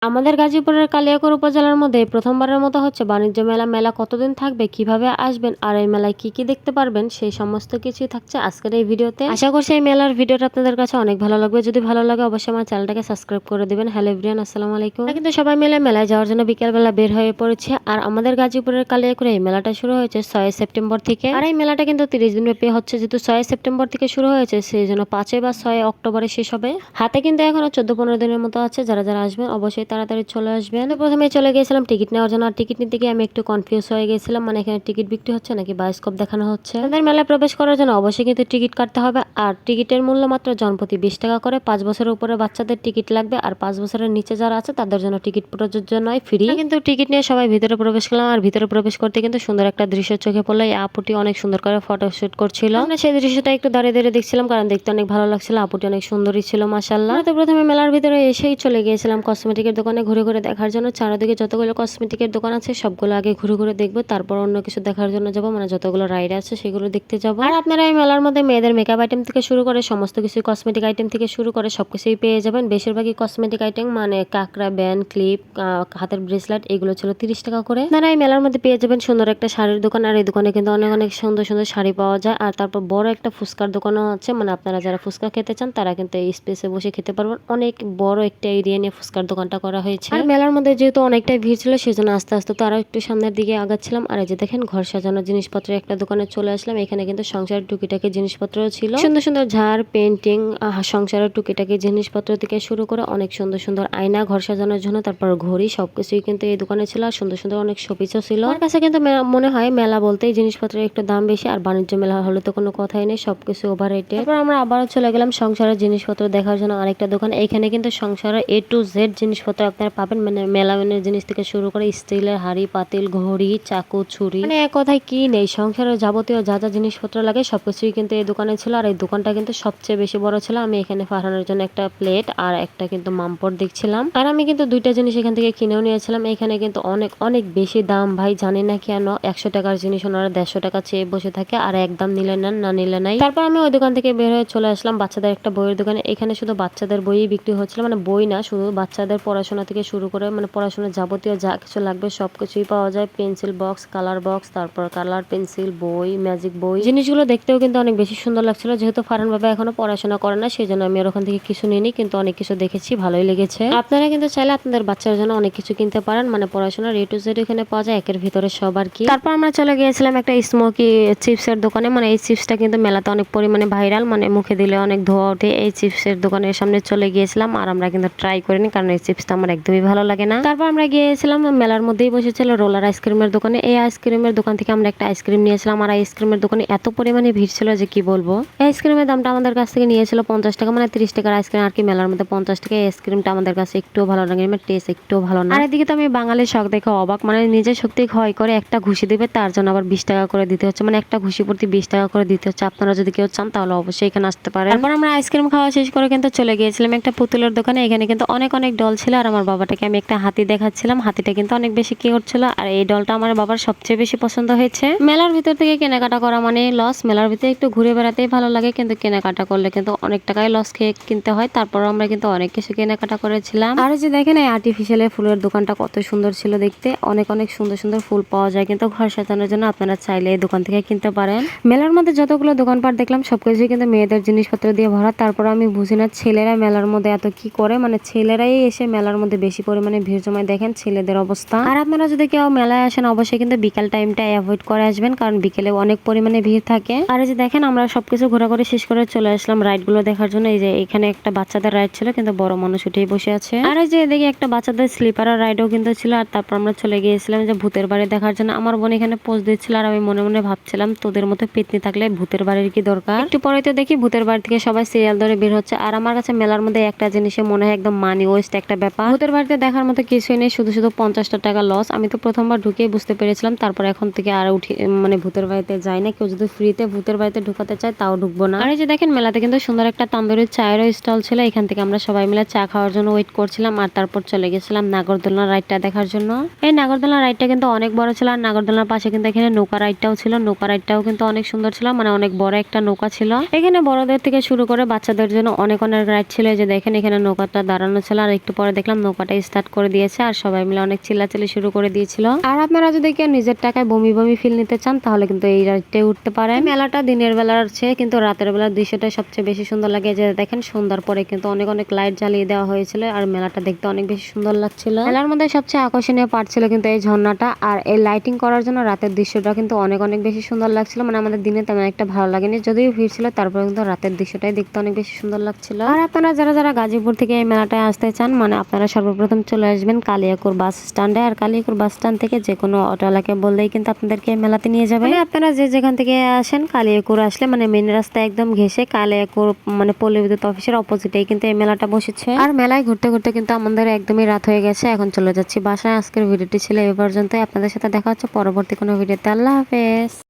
আমাদের গাজীপুরের কালিয়াকৈর উপজেলার মধ্যে প্রথমবারের মতো হচ্ছে বাণিজ্য মেলা। মেলা কতদিন থাকবে, কিভাবে আসবেন, আর এই মেলায় কি কি দেখতে পারবেন, সেই সমস্ত কিছুই থাকছে আজকের এই ভিডিওতে। আশা করছি এই মেলার ভিডিওটা আপনাদের কাছে অনেক ভালো লাগবে। যদি ভালো লাগে অবশ্যই আমার চ্যানেলটাকে সাবস্ক্রাইব করে দিবেন। হ্যালো এভরিওয়ান, আসসালামু আলাইকুম। কিন্তু সবাই মিলে মেলায় যাওয়ার জন্য বিকেলবেলা বের হয়ে পড়েছে। আর আমাদের গাজীপুরের কালিয়াকৈরে এই মেলাটা শুরু হয়েছে 6 সেপ্টেম্বর থেকে। আর এই মেলাটা কিন্তু 30 দিন ব্যাপী হচ্ছে। যেহেতু 6 সেপ্টেম্বর থেকে শুরু হয়েছে, সেই জন্য 5 বা 6 অক্টোবরে শেষ হবে। হাতে কিন্তু এখনো 14-15 দিনের মতো আছে। যারা যারা আসবেন অবশ্যই তাড়াতাড়ি চলে আসবেন। প্রথমে চলে গিয়েছিলাম টিকিট নেওয়ার জন্য। আর টিকিট নিতে গিয়ে আমি একটু কনফিউজ হয়ে গেছিলাম, মানে এখানে টিকিট বিক্রি হচ্ছে নাকি বায়োস্কোপ দেখানো হচ্ছে। আমাদের মেলায় প্রবেশ করার জন্য অবশ্যই কিন্তু টিকিট কাটতে হবে। আর টিকিটের মূল্য মাত্র জনপ্রতি 20 টাকা করে। 5 বছরের উপরে বাচ্চাদের টিকিট লাগবে, আর 5 বছরের নিচে যারা আছে তাদের জন্য টিকিট প্রযোজ্য নয়, ফ্রি। কিন্তু টিকিট নিয়ে সবাই ভিতরে প্রবেশ করলাম। আর ভিতরে প্রবেশ করতে কিন্তু সুন্দর একটা দৃশ্য চোখে পড়লো। এই আপুটি অনেক সুন্দর করে ফটোশুট করছিল। আমরা সেই দৃশ্যটা একটু দাঁড়িয়ে দাঁড়িয়ে দেখছিলাম, কারণ দেখতে অনেক ভালো লাগছিল। আপুটি অনেক সুন্দরী ছিল মাশাআল্লাহ। তো প্রথমে মেলার ভিতরে এসেই চলে গিয়েছিলাম কসমেটিকের দোকানে ঘুরে ঘুরে দেখার জন্য। চারিদিকে যতগুলো কসমেটিকের দোকান আছে সবগুলো আগে ঘুরে ঘুরে দেখবো, তারপর অন্য কিছু দেখার জন্য যাবো, মানে যতগুলো রাইড আছে সেগুলো দেখতে যাবো। আর আপনারা এই মেলার মধ্যে মেয়েদের মেকআপ আইটেম থেকে শুরু করে সমস্ত কিছু, কসমেটিক আইটেম থেকে শুরু করে সবকিছুই পেয়ে যাবেন। বেশিরভাগই কসমেটিক আইটেম মানে কাঁকড়া, ব্যান্ড, ক্লিপ, হাতের ব্রেসলেট, এগুলো ছিল 30 টাকা করে। আপনারা এই মেলার মধ্যে পেয়ে যাবেন সুন্দর একটা শাড়ির দোকান। আর এই দোকানে কিন্তু অনেক অনেক সুন্দর সুন্দর শাড়ি পাওয়া যায়। আর তারপর বড় একটা ফুচকার দোকানও আছে, মানে আপনারা যারা ফুচকা খেতে চান তারা কিন্তু এই স্পেসে বসে খেতে পারবেন। অনেক বড় একটা এরিয়া নিয়ে ফুচকার দোকানটা করা হয়েছে। আর মেলার মধ্যে যেহেতু অনেকটাই ভিড় ছিল, সেজন্য আস্তে আস্তে তো আরো একটু সামনের দিকে আগাচ্ছিলাম। আর এই যে দেখেন ঘর সাজানোর জিনিসপত্রের একটা দোকানে চলে আসলাম। এখানে কিন্তু সংসারের টুকিটাকি জিনিসপত্রও ছিল, সুন্দর সুন্দর ঝাড়, পেন্টিং, সংসারের টুকিটাকি জিনিসপত্র থেকে শুরু করে অনেক সুন্দর সুন্দর আয়না ঘর সাজানোর জন্য, তারপর ঘড়ি, সবকিছুই কিন্তু এই দোকানে ছিল। আর সুন্দর সুন্দর অনেক শোপিসও ছিল। আমার কাছে কিন্তু মনে হয় মেলা বলতে এই জিনিসপত্রের একটু দাম বেশি, আর বাণিজ্য মেলা হলে তো কোনো কথাই নেই, সবকিছু ওভার রেটে। তারপর আমরা আবারও চলে গেলাম সংসারের জিনিসপত্র দেখার জন্য আরেকটা দোকান। এখানে কিন্তু সংসারের A to Z জিনিসপত্র আপনারা পাবেন, মানে মেলামেনের জিনিস থেকে শুরু করে স্টিলের হাড়ি, পাতিল, ঘড়ি, চাকু, ছুরি, মানে এক কথায় কি নেই, সংসারের যাবতীয় যা যা জিনিসপত্র লাগে সবকিছুই কিন্তু এই দোকানে ছিল। আর এই দোকানটা কিন্তু সবচেয়ে বেশি বড় ছিল। আমি এখানে ফারহানের জন্য একটা প্লেট আর একটা কিন্তু মামপট দেখছিলাম। আর আমি কিন্তু দুইটা জিনিস এখান থেকে কিনেও নিয়েছিলাম। এখানে কিন্তু অনেক অনেক বেশি দাম ভাই, জানি না কেন 100 টাকার জিনিস ওনারা 150 টাকা চেয়ে বসে থাকে, আর একদম নিলে নেন, না নিলে নাই। তারপর আমি ওই দোকান থেকে বের হয়ে চলে আসলাম বাচ্চাদের একটা বইয়ের দোকানে। এখানে শুধু বাচ্চাদের বইই বিক্রি হচ্ছিল, মানে বই না, শুধু বাচ্চাদের পড়াশোনা থেকে শুরু করে মানে পড়াশোনার যাবতীয় যা কিছু লাগবে সবকিছুই পাওয়া যায়। পেন্সিল বক্স, কালার বক্স, তারপর কালার পেন্সিল, বই, ম্যাজিক বই, জিনিসগুলো দেখতেও কিন্তু অনেক বেশি সুন্দর লাগছিল। যেহেতু ফারহান বাবা এখনো পড়াশোনা করে না, সেই জন্য আমি আর ওখান থেকে কিছু নিইনি, কিন্তু অনেক কিছু দেখেছি, ভালোই লেগেছে। আপনারা কিন্তু চাইলে আপনাদের বাচ্চার জন্য অনেক কিছু কিনতে পারেন, মানে পড়াশোনার A to Z এখানে পাওয়া যায়, একের ভিতরে সব আর কি। তারপর আমরা চলে গিয়েছিলাম একটা স্মোকি চিপসের দোকানে। মানে এই চিপসটা কিন্তু মেলাতে অনেক পরিমাণে ভাইরাল, মানে মুখে দিলে অনেক ধোয়া ওঠে। এই চিপসের দোকানের সামনে চলে গিয়েছিলাম, আর আমরা কিন্তু ট্রাই করিনি, কারণ এই চিপসটা আমার একদমই ভালো লাগে না। তারপর আমরা গিয়েছিলাম মেলার মধ্যেই বসেছিল রোলার আইসক্রিমের দোকানে। এই আইসক্রিমের দোকান থেকে আমরা একটা আইসক্রিম নিয়েছিলাম। আর আইসক্রিমের দোকানে এত পরিমাণে ভিড় ছিল যে কি বলবো। এই আইসক্রিমের দামটা আমাদের কাছ থেকে নিয়েছিল 50 টাকা, মানে 30 টাকার আইসক্রিম আর কি, মেলার মধ্যে 50 টাকা। এই আইসক্রিমটা আমাদের কাছে একটু ভালো লাগে, মানে টেস্ট একটু ভালো না। আর এদিকে তো আমি বাঙালির শখ দেখে অবাক, মানে নিজের শক্তি ক্ষয় করে একটা ঘুষি দিবে, তার জন্য আবার 20 টাকা করে দিতে হচ্ছে, মানে একটা ঘুষি প্রতি 20 টাকা করে দিতে হচ্ছে। আপনারা যদি কেউ চান তাহলে অবশ্যই এখানে আসতে পারেন। তারপর আমরা আইসক্রিম খাওয়া শেষ করে কিন্তু চলে গিয়েছিলাম একটা পুতুলের দোকানে। এখানে কিন্তু অনেক অনেক ডল ছিল। আর আমার বাবাটাকে আমি একটা হাতি দেখাচ্ছিলাম, হাতিটা কিন্তু অনেক বেশি কিউট ছিল। আর এই ডলটা আমার বাবার সবচেয়ে বেশি পছন্দ হয়েছে। মেলার ভিতর থেকে কেনাকাটা করা মানে লস। মেলার ভিতরে একটু ঘুরে বেড়াতেই ভালো লাগে, কিন্তু কেনাকাটা করলে কিন্তু অনেক টাকায় লস খেয়ে কিনতে হয়। তারপর আমরা কিন্তু অনেক কিছু কেনাকাটা করেছিলাম। আর যে দেখেন এই আর্টিফিশিয়াল ফুলের দোকানটা কত সুন্দর ছিল দেখতে, অনেক অনেক সুন্দর সুন্দর ফুল পাওয়া যায় কিন্তু ঘর সাজানোর জন্য, আপনারা চাইলে এই দোকান থেকে কিনতে পারেন। মেলার মধ্যে যতগুলো দোকানপাট দেখলাম সবকিছু কিন্তু মেয়েদের জিনিসপত্র দিয়ে ভরা। তারপর আমি বুঝি না ছেলেরা মেলার মধ্যে এত কি করে, মানে ছেলেরাই এসে মেলার মধ্যে বেশি পরিমাণে ভিড় জমায়, দেখেন ছেলেদের অবস্থা। আর আপনারা যদি কেউ মেলায় আসেন অবশ্যই কিন্তু বিকাল টাইমটা অ্যাভয়েড করে আসবেন, কারণ বিকেলে অনেক পরিমাণে ভিড় থাকে। আর এই যে দেখেন আমরা সবকিছু ঘোরাঘুরি শেষ করে চলে আসলাম রাইড গুলো দেখার জন্য। এই যে এখানে একটা বাচ্চাদের রাইড ছিল, কিন্তু বড় মানুষ উঠেই বসে আছে। আর এই যে এদিকে একটা বাচ্চাদের স্লিপার রাইডও কিন্তু ছিল। আর তারপর আমরা চলে গিয়েছিলাম যে ভূতের বাড়ি দেখার জন্য। আমার বোন এখানে পোজ দিচ্ছিল, আর আমি মনে মনে ভাবছিলাম তোদের মতো পেতনি থাকলে ভূতের বাড়ির কি দরকার। একটু পরে তো দেখি ভূতের বাড়ি থেকে সবাই সিরিয়াল ধরে বের হচ্ছে। আর আমার কাছে মেলার মধ্যে একটা জিনিসে মনে হয় একদম মানি ওয়েস্ট একটা ব্যাপার। ভূতের বাড়িতে দেখার মতো কিছুই নেই, শুধু শুধু 50 টাকা লস। আমি তো প্রথমবার ঢুকেই বুঝতে পেরেছিলাম, তারপর এখন থেকে আর উঠি মানে ভূতের বাড়িতে যাই না। কেউ যদি ফ্রিতে ভূতের বাড়িতে ঢুকাতে চায় তাও ঢুকবো না। আর এই যে দেখেন মেলাতে কিন্তু সুন্দর একটা তান্দুরি চায়েরও স্টল ছিল। এখান থেকে আমরা সবাই মিলে চা খাওয়ার জন্য ওয়েট করছিলাম। আর তারপর চলে গেছিলাম নাগরদোলনা রাইডটা দেখার জন্য। এই নাগরদোলনা রাইডটা কিন্তু অনেক বড় ছিল। আর নাগরদোলনার পাশে কিন্তু এখানে নৌকা রাইডটাও ছিল। নৌকা রাইডটাও কিন্তু অনেক সুন্দর ছিল, মানে অনেক বড় একটা নৌকা ছিল। এখানে বড়দের থেকে শুরু করে বাচ্চাদের জন্য অনেক অনেক রাইড ছিল। এই যে দেখেন এখানে নৌকাটা দাঁড়ানো ছিল। আর একটু পরে দেখলাম দেখলাম নৌকাটা স্টার্ট করে দিয়েছে আর সবাই মিলে অনেক চিল্লাচিল্লি শুরু করে দিয়েছিল। আর আপনারা যদি কেউ নিজের টাকায় বমি বমি ফিল নিতে চান তাহলে কিন্তু এই রাইডটাই উঠতে পারেন। মেলাটা দিনের বেলার চেয়ে কিন্তু রাতের বেলার দৃশ্যটা সবচেয়ে বেশি সুন্দর লাগে। যে দেখেন সন্ধ্যার পরে কিন্তু অনেক অনেক লাইট জ্বালিয়ে দেওয়া হয়েছিল আর মেলাটা দেখতে অনেক বেশি সুন্দর লাগছিল। মেলার মধ্যে সবচেয়ে আকর্ষণীয় পার্ট ছিল কিন্তু এই ঝর্ণাটা, আর এই লাইটিং করার জন্য রাতের দৃশ্যটা কিন্তু অনেক অনেক বেশি সুন্দর লাগছিল। মানে আমাদের দিনে তেমন একটা ভালো লাগেনি, যদিও ভিড় ছিল, তারপরে কিন্তু রাতের দৃশ্যটাই দেখতে অনেক বেশি সুন্দর লাগছিল। আর আপনারা যারা যারা গাজীপুর থেকে এই মেলাটায় আসতে চান, মানে আপনারা সর্বপ্রথম চলে আসবেন কালিয়াকৈর বাস স্ট্যান্ডে। আর কালিয়াকৈর বাস স্ট্যান্ড থেকে যে কোনো অটোওয়ালাকে বললেই কিন্তু আপনাদেরকে এই মেলাতে নিয়ে যাবে। মানে আপনারা যে যেখান থেকে আসেন কালিয়াকৈর আসলে মানে মেন রাস্তা একদম ঘেসে কালিয়াকৈর মানে পল্লী বিদ্যুৎ অফিসের অপোজিটেই কিন্তু এই মেলাটা বসেছে। আর মেলায় ঘুরতে ঘুরতে কিন্তু আমাদের একদমই রাত হয়ে গেছে, এখন চলে যাচ্ছি বাসায়। আজকের ভিডিওটি ছিল এই পর্যন্ত। আপনাদের সাথে দেখা হচ্ছে পরবর্তী কোনো ভিডিওতে। আল্লাহ হাফেজ।